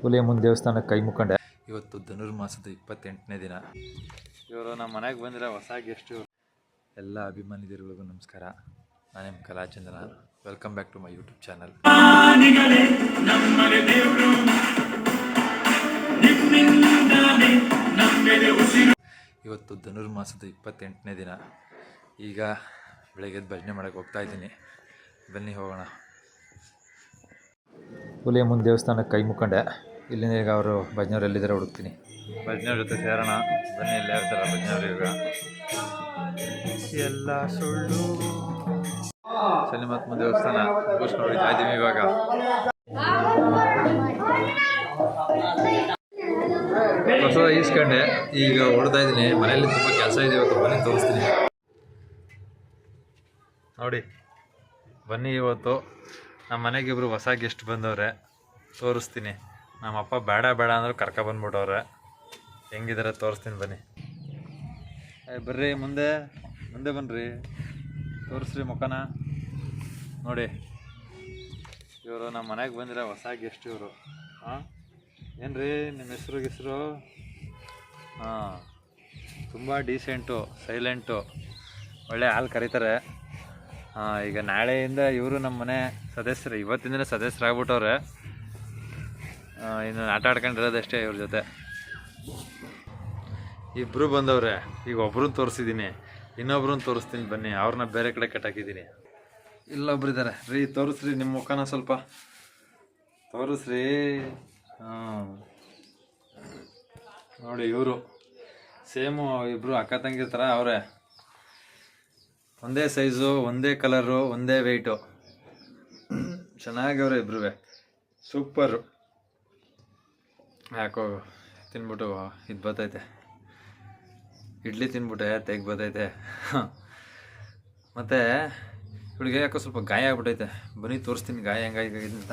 ಹುಲಿಯ ಮುಂದೆ ದೇವಸ್ಥಾನಕ್ಕೆ ಕೈ ಮುಕ್ಕೊಂಡೆ. ಇವತ್ತು ಧನುರ್ಮಾಸದ 28ನೇ ದಿನ. ಇವರು ನಮ್ಮ ಮನೆಗೆ ಬಂದಿರೋ ಹೊಸ ಗೆಸ್ಟ್. ಇವರು ಎಲ್ಲ ಅಭಿಮಾನಿಗಳಿಗೂ ನಮಸ್ಕಾರ. ನಾನು ನಿಮ್ಮ Kalachandra. Welcome back to my YouTube channel. ಇವತ್ತು ಧನುರ್ಮಾಸದ 28ನೇ ದಿನ. ಈಗ ಬೆಳಗ್ಗೆ ಭಜನೆ ಮಾಡೋಕ್ಕೆ ಹೋಗ್ತಾ ಇದ್ದೀನಿ. ಬನ್ನಿ ಹೋಗೋಣ. ಹುಲಿಯ ಮುಂದೆ ದೇವಸ್ಥಾನಕ್ಕೆ ಕೈ ಮುಕ್ಕೊಂಡೆ. ಇಲ್ಲಿಂದ ಈಗ ಅವರು ಭಜನೆಯವ್ರು ಎಲ್ಲಿದ್ದಾರೆ ಹುಡುಕ್ತೀನಿ. ಭಜನೆಯವ್ರ ಜೊತೆ ಸೇರೋಣ. ಬನ್ನಿ, ಎಲ್ಲೇ ಇರ್ತಾರೆ ಭಜನೆಯವರು. ಈಗ ಎಲ್ಲ ಸುಳ್ಳು ಶನಿಮಹಾತ್ಮ ದೇವಸ್ಥಾನ ಮುಗಿಸ್ಕೊಂಡು ಹೋಗ್ತಾ ಇದ್ದೀವಿ. ಇವಾಗ ಹೊಸ ಈಸ್ಕೊಂಡೆ, ಈಗ ಹೊಡ್ತಾ ಇದ್ದೀನಿ. ಮನೆಯಲ್ಲಿ ತುಂಬ ಕೆಲಸ ಇದೆ ಇವತ್ತು. ಬನ್ನಿ ತೋರಿಸ್ತೀನಿ ನೋಡಿ. ಬನ್ನಿ, ಇವತ್ತು ನಮ್ಮ ಮನೆಗೆ ಇಬ್ಬರು ಹೊಸ ಗೆಸ್ಟ್ ಬಂದವ್ರೆ. ತೋರಿಸ್ತೀನಿ. ನಮ್ಮಪ್ಪ ಬೇಡ ಬೇಡ ಅಂದರು ಕರ್ಕೊಬಂದ್ಬಿಟ್ಟವ್ರೆ. ಹೆಂಗಿದ್ದಾರೆ ತೋರಿಸ್ತೀನಿ ಬನ್ನಿ. ಬರ್ರಿ, ಮುಂದೆ ಮುಂದೆ ಬನ್ನಿರಿ, ತೋರಿಸ್ರಿ ಮುಖನ ನೋಡಿ. ಇವರು ನಮ್ಮ ಮನೆಗೆ ಬಂದಿರೋ ಹೊಸ ಗೆಸ್ಟ್ ಇವರು. ಹಾಂ, ಏನು ರೀ ನಿಮ್ಮ ಹೆಸ್ರು? ಹಾಂ, ತುಂಬ ಡೀಸೆಂಟು, ಸೈಲೆಂಟು, ಒಳ್ಳೆ ಹಾಲು ಕರೀತಾರೆ. ಈಗ ನಾಳೆಯಿಂದ ಇವರು ನಮ್ಮ ಮನೆ ಸದಸ್ಯರು. ಇವತ್ತಿಂದಲೇ ಸದಸ್ಯರಾಗ್ಬಿಟ್ಟವ್ರೆ. ಇನ್ನು ಆಟ ಆಡ್ಕೊಂಡಿರೋದಷ್ಟೇ ಇವ್ರ ಜೊತೆ. ಇಬ್ಬರು ಬಂದವ್ರೆ. ಈಗ ಒಬ್ರನ್ನ ತೋರಿಸಿದ್ದೀನಿ, ಇನ್ನೊಬ್ರನ್ನ ತೋರಿಸ್ತೀನಿ ಬನ್ನಿ. ಅವ್ರನ್ನ ಬೇರೆ ಕಡೆ ಕಟ್ಟಾಕಿದ್ದೀನಿ. ಇಲ್ಲೊಬ್ರಿದ್ದಾರೆ ರೀ, ತೋರಿಸ್ರಿ ನಿಮ್ಮ ಮುಖನ ಸ್ವಲ್ಪ ತೋರಿಸ್ರಿ. ಹಾಂ ನೋಡಿ, ಇವರು ಸೇಮು, ಇಬ್ಬರು ಅಕ್ಕ ತಂಗಿ ಥರ ಅವರೇ. ಒಂದೇ ಸೈಜು, ಒಂದೇ ಕಲರು, ಒಂದೇ ವೆಯ್ಟು. ಚೆನ್ನಾಗವ್ರೆ ಇಬ್ರು, ಸೂಪರು. ಯಾಕೋ ತಿನ್ಬಿಟ್ಟು ಇದು ಬರ್ತೈತೆ, ಇಡ್ಲಿ ತಿನ್ಬಿಟ್ಟೆ ತೆಗ್ ಬರ್ತೈತೆ. ಮತ್ತು ಇವಳಿಗೆ ಯಾಕೋ ಸ್ವಲ್ಪ ಗಾಯ ಆಗ್ಬಿಟ್ಟೈತೆ. ಬನ್ನಿ ತೋರಿಸ್ತೀನಿ ಗಾಯ ಹೆಂಗಾಗಿದೆ ಅಂತ.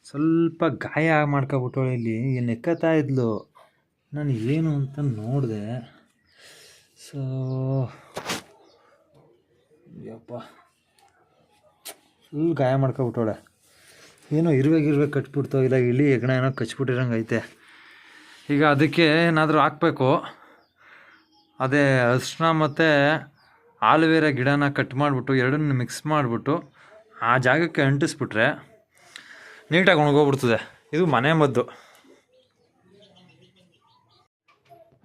ಸ್ವಲ್ಪ ಗಾಯ ಮಾಡ್ಕೊಬಿಟ್ಟು ಇಲ್ಲಿ ನೆಕ್ಕತ್ತಾ ಇದ್ಲು. ನಾನು ಏನು ಅಂತ ನೋಡಿದೆ. ಸೊ ಯಪ್ಪ, ಫುಲ್ ಗಾಯ ಮಾಡ್ಕೊಬಿಟ್ಟವಳೆ. ಏನೋ ಇರುವೆ ಕಟ್ಬಿಡ್ತೋ, ಇಲ್ಲ ಇಲಿ ಹೆಗ್ಣ ಏನೋ ಕಚ್ಬಿಟ್ಟಿರಂಗೆ ಐತೆ. ಈಗ ಅದಕ್ಕೆ ಏನಾದರೂ ಹಾಕ್ಬೇಕು. ಅದೇ ಅರಿಶಿನ ಮತ್ತು ಆಲೋವೆರಾ ಗಿಡನ ಕಟ್ ಮಾಡಿಬಿಟ್ಟು ಎರಡನ್ನೂ ಮಿಕ್ಸ್ ಮಾಡಿಬಿಟ್ಟು ಆ ಜಾಗಕ್ಕೆ ಅಂಟಿಸ್ಬಿಟ್ರೆ ನೀಟಾಗಿ ಒಣಗೋಗ್ಬಿಡ್ತದೆ. ಇದು ಮನೆ ಮದ್ದು.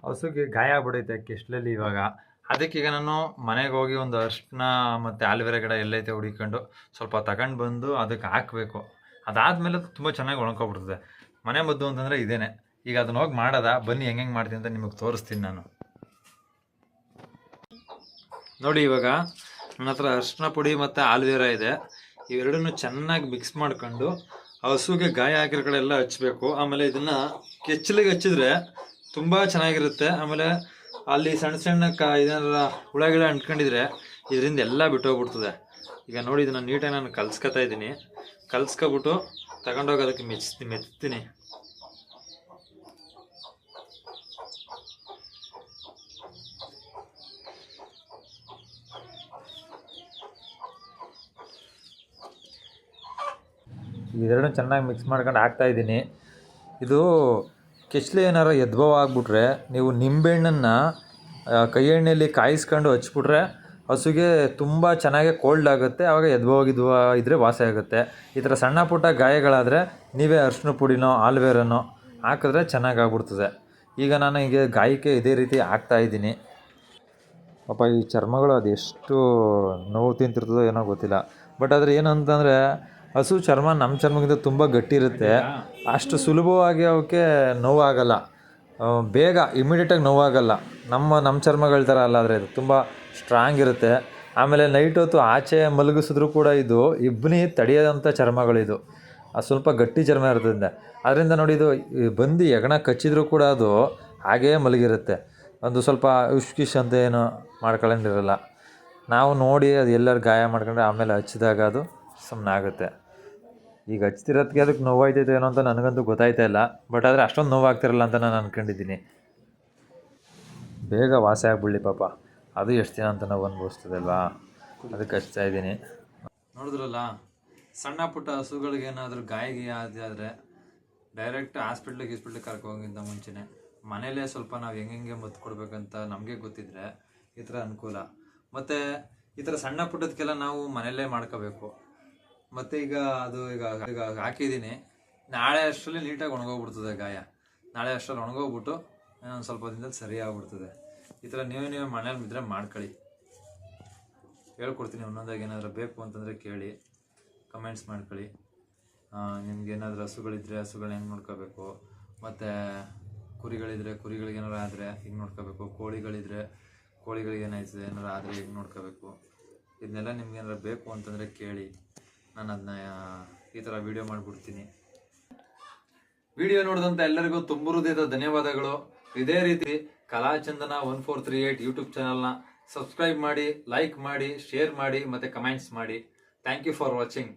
ಹಸುಗೆ ಗಾಯ ಆಗ್ಬಿಡೈತೆ ಕೆಸ್ಲಲ್ಲಿ. ಇವಾಗ ಅದಕ್ಕೀಗ ನಾನು ಮನೆಗೆ ಹೋಗಿ ಒಂದು ಅರಿಶಿನ ಮತ್ತು ಆಲೋವೆರಾ ಗಿಡ ಎಲ್ಲೈತೆ ಹುಡುಕೊಂಡು ಸ್ವಲ್ಪ ತಗೊಂಡು ಬಂದು ಅದಕ್ಕೆ ಹಾಕಬೇಕು. ಅದಾದಮೇಲೆ ತುಂಬ ಚೆನ್ನಾಗಿ ಒಣಕೊಬಿಡ್ತದೆ. ಮನೆ ಮದ್ದು ಅಂತಂದರೆ ಇದೇನೆ. ಈಗ ಅದನ್ನ ಹೋಗಿ ಮಾಡೋದ. ಬನ್ನಿ ಹೆಂಗೆ ಮಾಡ್ತೀನಿ ಅಂತ ನಿಮಗೆ ತೋರಿಸ್ತೀನಿ ನಾನು. ನೋಡಿ, ಇವಾಗ ನನ್ನ ಹತ್ರ ಅರಿಶಿನ ಪುಡಿ ಮತ್ತು ಆಲೋವೆರಾ ಇದೆ. ಇವೆರಡನ್ನು ಚೆನ್ನಾಗಿ ಮಿಕ್ಸ್ ಮಾಡ್ಕೊಂಡು ಹಸುಗೆ ಗಾಯ ಆಗಿರೋ ಕಡೆ ಎಲ್ಲ ಹಚ್ಚಬೇಕು. ಆಮೇಲೆ ಇದನ್ನು ಕೆಚ್ಚಲಿಗೆ ಹಚ್ಚಿದ್ರೆ ತುಂಬ ಚೆನ್ನಾಗಿರುತ್ತೆ. ಆಮೇಲೆ ಅಲ್ಲಿ ಸಣ್ಣ ಸಣ್ಣ ಏನಾರ ಹುಳ ಗಿಡ ಅಂಟ್ಕೊಂಡಿದ್ರೆ ಇದರಿಂದ ಎಲ್ಲ ಬಿಟ್ಟೋಗ್ಬಿಡ್ತದೆ. ಈಗ ನೋಡಿ, ಇದನ್ನು ನೀಟಾಗಿ ನಾನು ಕಲ್ಸ್ಕೊತಾ ಇದ್ದೀನಿ. ಕಲ್ಸ್ಕೊಬಿಟ್ಟು ತಗೊಂಡೋಗಿ ಅದಕ್ಕೆ ಮೆತ್ತೀನಿ. ಇದೆರಡನ್ನು ಚೆನ್ನಾಗಿ ಮಿಕ್ಸ್ ಮಾಡ್ಕೊಂಡು ಹಾಕ್ತಾಯಿದ್ದೀನಿ. ಇದು ಕೆಚ್ಚಲು ಏನಾರು ಎದ್ಭವ ಆಗಿಬಿಟ್ರೆ ನೀವು ನಿಂಬೆಹಣ್ಣನ್ನು ಕೈ ಎಣ್ಣೆಯಲ್ಲಿ ಕಾಯಿಸ್ಕೊಂಡು ಹಚ್ಬಿಟ್ರೆ ಹಸುಗೆ ತುಂಬ ಚೆನ್ನಾಗಿ ಕೋಲ್ಡ್ ಆಗುತ್ತೆ. ಆವಾಗ ಎದ್ಭವ ಇದ್ದರೆ ವಾಸಿ ಆಗುತ್ತೆ. ಈ ಥರ ಸಣ್ಣ ಪುಟ್ಟ ಗಾಯಗಳಾದರೆ ನೀವೇ ಅರಿಶಿನ ಪುಡಿನೋ ಆಲೋವೆರಾನೋ ಹಾಕಿದ್ರೆ ಚೆನ್ನಾಗಾಗ್ಬಿಡ್ತದೆ. ಈಗ ನಾನು ಹೀಗೆ ಗಾಯಕ್ಕೆ ಇದೇ ರೀತಿ ಹಾಕ್ತಾಯಿದ್ದೀನಿ. ಪಾಪ ಈ ಚರ್ಮಗಳು ಅದೆಷ್ಟು ನೋವು ತಿಂತಿರ್ತದೋ ಏನೋ ಗೊತ್ತಿಲ್ಲ. ಬಟ್ ಆದರೆ ಏನು ಅಂತಂದರೆ ಹಸು ಚರ್ಮ ನಮ್ಮ ಚರ್ಮಕ್ಕಿಂತ ತುಂಬ ಗಟ್ಟಿ ಇರುತ್ತೆ. ಅಷ್ಟು ಸುಲಭವಾಗಿ ಅವಕ್ಕೆ ನೋವಾಗಲ್ಲ, ಬೇಗ ಇಮಿಡಿಯೇಟಾಗಿ ನೋವಾಗಲ್ಲ. ನಮ್ಮ ಚರ್ಮಗಳ ಥರ ಅಲ್ಲ. ಆದರೆ ಇದು ತುಂಬ ಸ್ಟ್ರಾಂಗ್ ಇರುತ್ತೆ. ಆಮೇಲೆ ನೈಟ್ ಹೊತ್ತು ಆಚೆ ಮಲಗಿಸಿದ್ರು ಕೂಡ ಇದು ಇಬ್ಬನಿ ತಡೆಯೋದಂಥ ಚರ್ಮಗಳಿದು. ಅದು ಸ್ವಲ್ಪ ಗಟ್ಟಿ ಚರ್ಮ ಇರ್ತದೆ. ಅದರಿಂದ ನೋಡಿ, ಇದು ಬಂದು ಹೆಗಣ ಕಚ್ಚಿದ್ರೂ ಕೂಡ ಅದು ಹಾಗೇ ಮಲಗಿರುತ್ತೆ. ಒಂದು ಸ್ವಲ್ಪ ಉಷ್ಕಿಶ್ ಅಂತ ಏನು ಮಾಡ್ಕೊಂಡಿರಲ್ಲ. ನಾವು ನೋಡಿ ಅದು ಎಲ್ಲರೂ ಗಾಯ ಮಾಡ್ಕೊಂಡ್ರೆ ಆಮೇಲೆ ಹಚ್ಚಿದಾಗ ಅದು ಸುಮ್ಮನೆ ಆಗುತ್ತೆ. ಈಗ ಹಚ್ತಿರೋದಕ್ಕೆ ಅದಕ್ಕೆ ನೋವಾಯ್ತೈತೆ ಏನೋ ಅಂತ ನನಗಂತೂ ಗೊತ್ತಾಯ್ತಾ ಇಲ್ಲ. ಬಟ್ ಆದರೆ ಅಷ್ಟೊಂದು ನೋವಾಗ್ತಿರಲ್ಲ ಅಂತ ನಾನು ಅಂದ್ಕೊಂಡಿದ್ದೀನಿ. ಬೇಗ ವಾಸಿ ಆಗ್ಬಿಡಲಿ ಪಾಪ. ಅದು ಎಷ್ಟು ದಿನ ಅಂತ ನಾವು ಅನುಭವಿಸ್ತದೆ ಅಲ್ವಾ, ಅದಕ್ಕೆ ಹಚ್ತಾಯಿದ್ದೀನಿ. ನೋಡಿದ್ರಲ್ಲ, ಸಣ್ಣ ಪುಟ್ಟ ಹಸುಗಳಿಗೆ ಏನಾದರೂ ಗಾಯ ಆದರೆ ಡೈರೆಕ್ಟ್ ಹಾಸ್ಪಿಟ್ಲಿಗೆ ಕರ್ಕೋಗಿಂತ ಮುಂಚೆನೆ ಮನೇಲೇ ಸ್ವಲ್ಪ ನಾವು ಹೆಂಗೆ ಮದ್ದು ಕೊಡ್ಬೇಕಂತ ನಮಗೆ ಗೊತ್ತಿದ್ರೆ ಈ ಥರ ಅನುಕೂಲ. ಮತ್ತು ಈ ಥರ ಸಣ್ಣ ಪುಟ್ಟದಕ್ಕೆಲ್ಲ ನಾವು ಮನೆಯಲ್ಲೇ ಮಾಡ್ಕೋಬೇಕು. ಮತ್ತು ಈಗ ಹಾಕಿದ್ದೀನಿ, ನಾಳೆ ಅಷ್ಟರಲ್ಲಿ ನೀಟಾಗಿ ಒಣಗೋಗ್ಬಿಡ್ತದೆ ಗಾಯ. ನಾಳೆ ಅಷ್ಟರಲ್ಲಿ ಒಣಗೋಗ್ಬಿಟ್ಟು ಒಂದು ಸ್ವಲ್ಪ ದಿನದಲ್ಲಿ ಸರಿ ಆಗ್ಬಿಡ್ತದೆ. ಈ ಥರ ನೀವೇ ಮನೇಲಿ ಬಿದ್ದರೆ ಮಾಡ್ಕೊಳ್ಳಿ. ಹೇಳ್ಕೊಡ್ತೀನಿ ಒಂದೊಂದಾಗಿ. ಏನಾದರೂ ಬೇಕು ಅಂತಂದರೆ ಕೇಳಿ, ಕಮೆಂಟ್ಸ್ ಮಾಡ್ಕೊಳ್ಳಿ. ನಿಮ್ಗೆ ಏನಾದರೂ ಹಸುಗಳಿದ್ರೆ ಹಸುಗಳನ್ನ ಹೆಂಗೆ ನೋಡ್ಕೋಬೇಕು, ಮತ್ತು ಕುರಿಗಳಿದ್ರೆ ಕುರಿಗಳಿಗೆ ಏನಾರು ಆದರೆ ಹಿಂಗೆ ನೋಡ್ಕೋಬೇಕು, ಕೋಳಿಗಳಿದ್ರೆ ಕೋಳಿಗಳಿಗೆ ಏನಾಯ್ತದೆ ಏನಾರು ಆದರೆ ಹಿಂಗೆ ನೋಡ್ಕೋಬೇಕು. ಇದನ್ನೆಲ್ಲ ನಿಮ್ಗೆ ಏನಾರು ಬೇಕು ಅಂತಂದರೆ ಕೇಳಿ, ನಾನು ಅದನ್ನ ಈ ಥರ ವಿಡಿಯೋ ಮಾಡಿಬಿಡ್ತೀನಿ. ವಿಡಿಯೋ ನೋಡಿದಂಥ ಎಲ್ಲರಿಗೂ ತುಂಬ ಹೃದಯದ ಧನ್ಯವಾದಗಳು. ಇದೇ ರೀತಿ ಕಲಾಚಂದನ 1438 ಯೂಟ್ಯೂಬ್ ಚಾನಲ್ನ ಸಬ್ಸ್ಕ್ರೈಬ್ ಮಾಡಿ, ಲೈಕ್ ಮಾಡಿ, ಶೇರ್ ಮಾಡಿ ಮತ್ತು ಕಮೆಂಟ್ಸ್ ಮಾಡಿ. Thank you for watching.